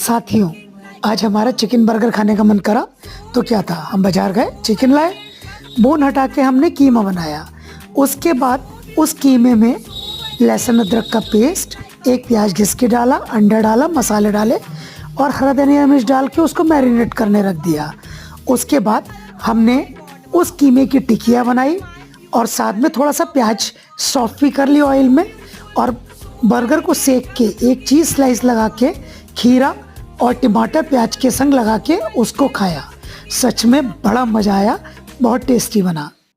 साथियों, आज हमारा चिकन बर्गर खाने का मन करा तो क्या था, हम बाजार गए, चिकन लाए, बोन हटा के हमने कीमा बनाया। उसके बाद उस कीमे में लहसुन अदरक का पेस्ट, एक प्याज घिस के डाला, अंडा डाला, मसाले डाले और हरा धनिया मिर्च डाल के उसको मैरिनेट करने रख दिया। उसके बाद हमने उस कीमे की टिकिया बनाई और साथ में थोड़ा सा प्याज सॉफ्ट भी कर ली ऑयल में, और बर्गर को सेक के एक चीज़ स्लाइस लगा के खीरा और टमाटर प्याज के संग लगा के उसको खाया। सच में बड़ा मज़ा आया, बहुत टेस्टी बना।